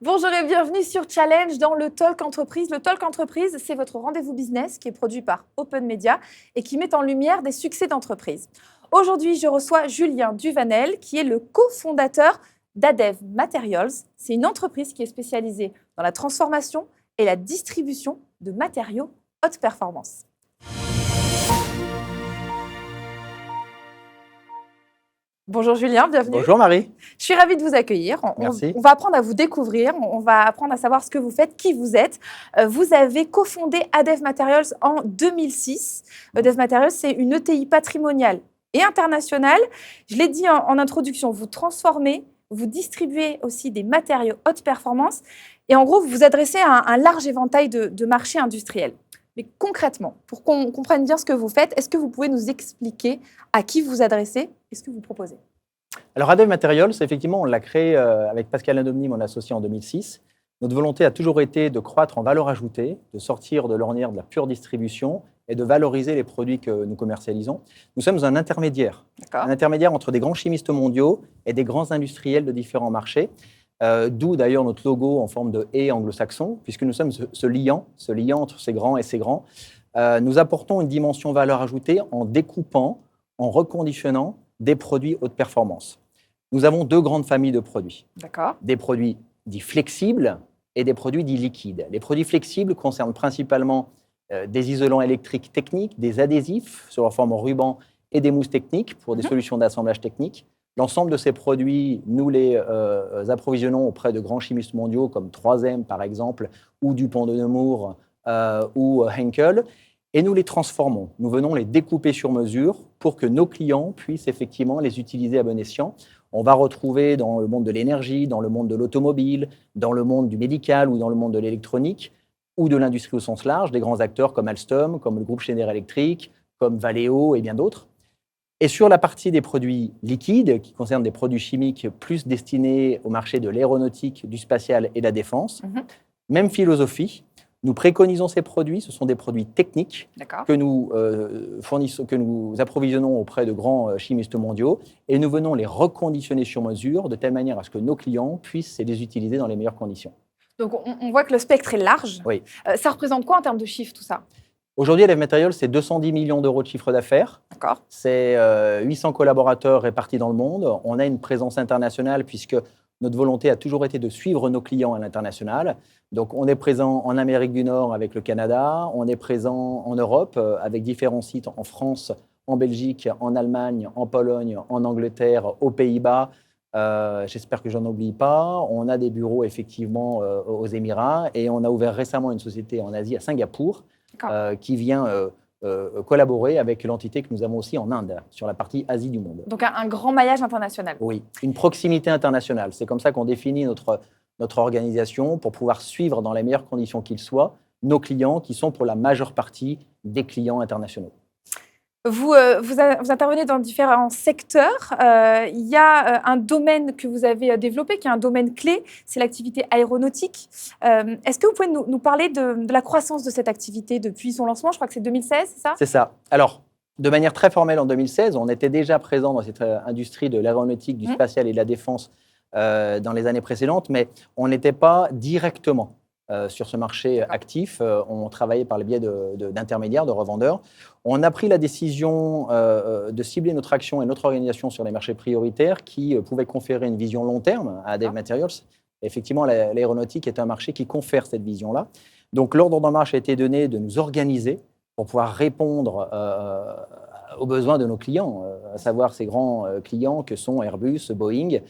Bonjour et bienvenue sur Challenge dans le Talk Entreprise. Le Talk Entreprise, c'est votre rendez-vous business qui est produit par Open Media et qui met en lumière des succès d'entreprise. Aujourd'hui, je reçois Julien Duvanel, qui est le cofondateur d'Adev Materials. C'est une entreprise qui est spécialisée dans la transformation et la distribution de matériaux haute performance. Bonjour Julien, bienvenue. Bonjour Marie. Je suis ravie de vous accueillir. Merci. On va apprendre à vous découvrir, on va apprendre à savoir ce que vous faites, qui vous êtes. Vous avez cofondé Adev Materials en 2006. Adev Materials, c'est une ETI patrimoniale et internationale. Je l'ai dit en introduction, vous transformez, vous distribuez aussi des matériaux haute performance et en gros, vous vous adressez à un large éventail de marchés industriels. Mais concrètement, pour qu'on comprenne bien ce que vous faites, est-ce que vous pouvez nous expliquer à qui vous adressez et ce que vous proposez ? Alors Adev Materials, effectivement, on l'a créé avec Pascal Ladomny, mon associé, en 2006. Notre volonté a toujours été de croître en valeur ajoutée, de sortir de l'ornière de la pure distribution et de valoriser les produits que nous commercialisons. Nous sommes un intermédiaire entre des grands chimistes mondiaux et des grands industriels de différents marchés. D'où d'ailleurs notre logo en forme de « et » anglo-saxon, puisque nous sommes ce liant entre ces grands et ces grands. Nous apportons une dimension valeur ajoutée en découpant, en reconditionnant des produits haute performance. Nous avons deux grandes familles de produits. Des produits dits flexibles et des produits dits liquides. Les produits flexibles concernent principalement des isolants électriques techniques, des adhésifs sur leur forme en ruban et des mousses techniques pour des solutions d'assemblage technique. L'ensemble de ces produits, nous les approvisionnons auprès de grands chimistes mondiaux comme 3M par exemple, ou Dupont de Nemours ou Henkel, et nous les transformons. Nous venons les découper sur mesure pour que nos clients puissent effectivement les utiliser à bon escient. On va retrouver dans le monde de l'énergie, dans le monde de l'automobile, dans le monde du médical ou dans le monde de l'électronique ou de l'industrie au sens large, des grands acteurs comme Alstom, comme le groupe Schneider Electric, comme Valeo et bien d'autres. Et sur la partie des produits liquides, qui concernent des produits chimiques plus destinés au marché de l'aéronautique, du spatial et de la défense, même philosophie. Nous préconisons ces produits, ce sont des produits techniques que nous fournissons, que nous approvisionnons auprès de grands chimistes mondiaux et nous venons les reconditionner sur mesure de telle manière à ce que nos clients puissent les utiliser dans les meilleures conditions. Donc on voit que le spectre est large. Oui. Ça représente quoi en termes de chiffres tout ça ? Aujourd'hui, Adev Materials, c'est 210 millions d'euros de chiffre d'affaires. C'est 800 collaborateurs répartis dans le monde. On a une présence internationale puisque notre volonté a toujours été de suivre nos clients à l'international. Donc, on est présent en Amérique du Nord avec le Canada. On est présent en Europe avec différents sites en France, en Belgique, en Allemagne, en Pologne, en Angleterre, aux Pays-Bas. J'espère que j'en oublie pas. On a des bureaux effectivement aux Émirats et on a ouvert récemment une société en Asie, à Singapour, qui vient collaborer avec l'entité que nous avons aussi en Inde, sur la partie Asie du monde. Donc un grand maillage international. Oui, une proximité internationale. C'est comme ça qu'on définit notre organisation pour pouvoir suivre dans les meilleures conditions qu'ils soient nos clients qui sont pour la majeure partie des clients internationaux. Vous intervenez dans différents secteurs. Il y a un domaine que vous avez développé, qui est un domaine clé, c'est l'activité aéronautique. Est-ce que vous pouvez nous parler de la croissance de cette activité depuis son lancement ? Je crois que c'est 2016, c'est ça ? C'est ça. Alors, de manière très formelle, en 2016, on était déjà présent dans cette industrie de l'aéronautique, du spatial et de la défense dans les années précédentes, mais on n'était pas directement sur ce marché actif. On travaillait par le biais d'intermédiaires, de revendeurs. On a pris la décision de cibler notre action et notre organisation sur les marchés prioritaires qui pouvaient conférer une vision long terme à Adev Materials. Effectivement, l'aéronautique est un marché qui confère cette vision-là. Donc, l'ordre de marche a été donné de nous organiser pour pouvoir répondre aux besoins de nos clients, à savoir ces grands clients que sont Airbus, Boeing,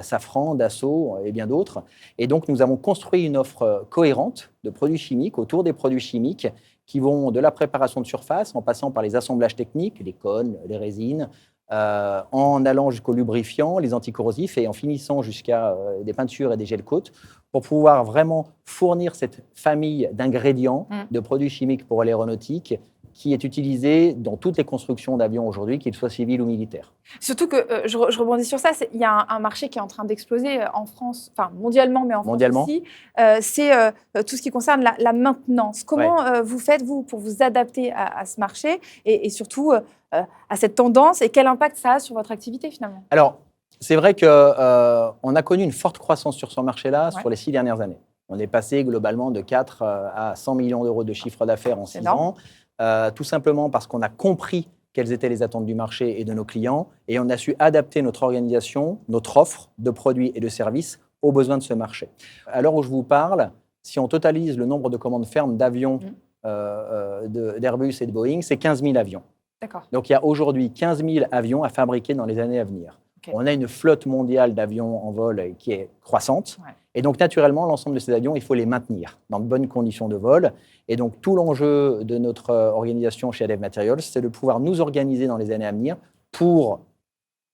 Safran, Dassault et bien d'autres. Et donc, nous avons construit une offre cohérente de produits chimiques autour des produits chimiques qui vont de la préparation de surface en passant par les assemblages techniques, les cônes, les résines, en allant jusqu'aux lubrifiants, les anticorrosifs et en finissant jusqu'à des peintures et des gels-côtes pour pouvoir vraiment fournir cette famille d'ingrédients, de produits chimiques pour l'aéronautique qui est utilisé dans toutes les constructions d'avions aujourd'hui, qu'ils soient civils ou militaires. Surtout que, je rebondis sur ça, il y a un marché qui est en train d'exploser en France, enfin mondialement, mais en France aussi. C'est tout ce qui concerne la maintenance. Comment vous faites, vous, pour vous adapter à ce marché et surtout à cette tendance et quel impact ça a sur votre activité finalement ? Alors, C'est vrai qu'on a connu une forte croissance sur ce marché-là sur les 6 dernières années. On est passé globalement de 4 à 100 millions d'euros de chiffre d'affaires en 6 ans, tout simplement parce qu'on a compris quelles étaient les attentes du marché et de nos clients, et on a su adapter notre organisation, notre offre de produits et de services aux besoins de ce marché. À l'heure où je vous parle, si on totalise le nombre de commandes fermes d'avions d'Airbus et de Boeing, c'est 15 000 avions. Donc il y a aujourd'hui 15 000 avions à fabriquer dans les années à venir. On a une flotte mondiale d'avions en vol qui est croissante. Et donc, naturellement, l'ensemble de ces avions, il faut les maintenir dans de bonnes conditions de vol. Et donc, tout l'enjeu de notre organisation chez ADEV Materials, c'est de pouvoir nous organiser dans les années à venir pour,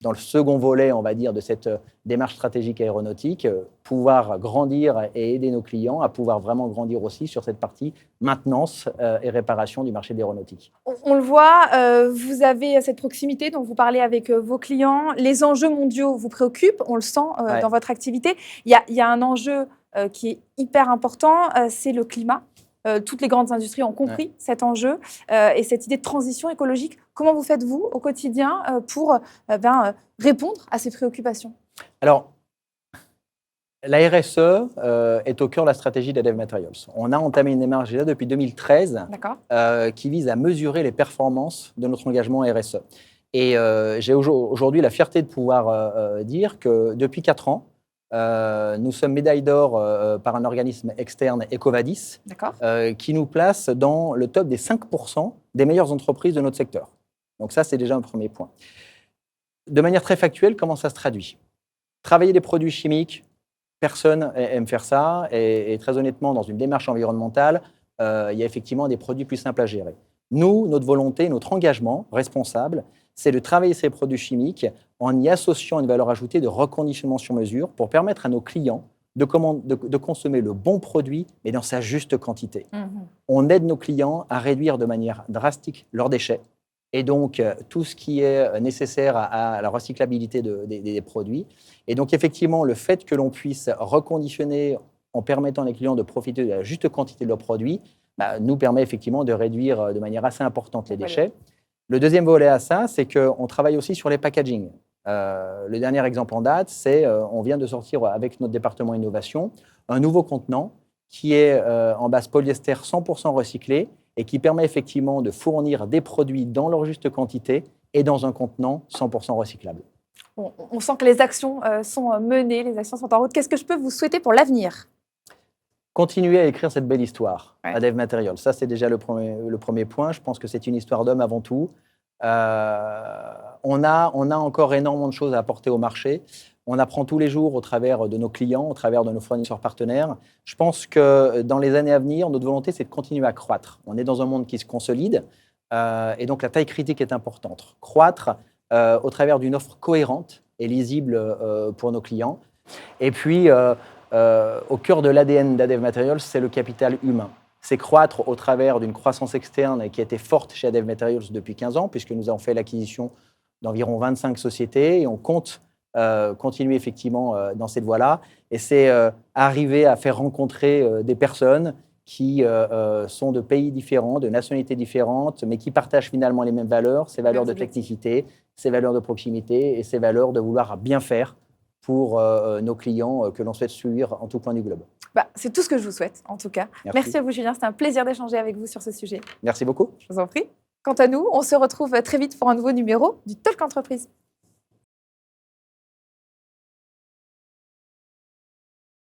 dans le second volet, on va dire, de cette démarche stratégique aéronautique, pouvoir grandir et aider nos clients à pouvoir vraiment grandir aussi sur cette partie maintenance et réparation du marché de l'aéronautique. On le voit, vous avez cette proximité dont vous parlez avec vos clients. Les enjeux mondiaux vous préoccupent, on le sent dans votre activité. Il y a un enjeu qui est hyper important, c'est le climat. Toutes les grandes industries ont compris cet enjeu et cette idée de transition écologique. Comment vous faites-vous au quotidien pour répondre à ces préoccupations? Alors, la RSE est au cœur de la stratégie d'ADEV Materials. On a entamé une démarche déjà depuis 2013 qui vise à mesurer les performances de notre engagement RSE. Et j'ai aujourd'hui la fierté de pouvoir dire que depuis 4 ans, nous sommes médailles d'or par un organisme externe, EcoVadis, qui nous place dans le top des 5% des meilleures entreprises de notre secteur. Donc ça, c'est déjà un premier point. De manière très factuelle, comment ça se traduit? Travailler des produits chimiques, personne aime faire ça. Et très honnêtement, dans une démarche environnementale, il y a effectivement des produits plus simples à gérer. Nous, notre volonté, notre engagement responsable, c'est de travailler ces produits chimiques en y associant une valeur ajoutée de reconditionnement sur mesure pour permettre à nos clients de consommer le bon produit, mais dans sa juste quantité. On aide nos clients à réduire de manière drastique leurs déchets. Et donc, tout ce qui est nécessaire à la recyclabilité des produits. Et donc, effectivement, le fait que l'on puisse reconditionner en permettant aux clients de profiter de la juste quantité de leurs produits nous permet effectivement de réduire de manière assez importante les déchets. Le deuxième volet à ça, c'est qu'on travaille aussi sur les packaging. Le dernier exemple en date, c'est on vient de sortir avec notre département innovation un nouveau contenant qui est en base polyester 100% recyclé et qui permet effectivement de fournir des produits dans leur juste quantité et dans un contenant 100% recyclable. On sent que les actions sont menées, les actions sont en route. Qu'est-ce que je peux vous souhaiter pour l'avenir? Continuer à écrire cette belle histoire, ADEV Materials. Ça, c'est déjà le premier point. Je pense que c'est une histoire d'homme avant tout. On a encore énormément de choses à apporter au marché. On apprend tous les jours au travers de nos clients, au travers de nos fournisseurs partenaires. Je pense que dans les années à venir, notre volonté, c'est de continuer à croître. On est dans un monde qui se consolide et donc la taille critique est importante. Croître au travers d'une offre cohérente et lisible pour nos clients. Et puis, au cœur de l'ADN d'ADEV Materials, c'est le capital humain. C'est croître au travers d'une croissance externe qui a été forte chez ADEV Materials depuis 15 ans, puisque nous avons fait l'acquisition d'environ 25 sociétés et on compte continuer effectivement dans cette voie-là. Et c'est arriver à faire rencontrer des personnes qui sont de pays différents, de nationalités différentes, mais qui partagent finalement les mêmes valeurs, ces valeurs de technicité, ces valeurs de proximité et ces valeurs de vouloir bien faire pour nos clients que l'on souhaite suivre en tout point du globe. C'est tout ce que je vous souhaite, en tout cas. Merci à vous, Julien. C'était un plaisir d'échanger avec vous sur ce sujet. Merci beaucoup. Je vous en prie. Quant à nous, on se retrouve très vite pour un nouveau numéro du Talk Entreprise.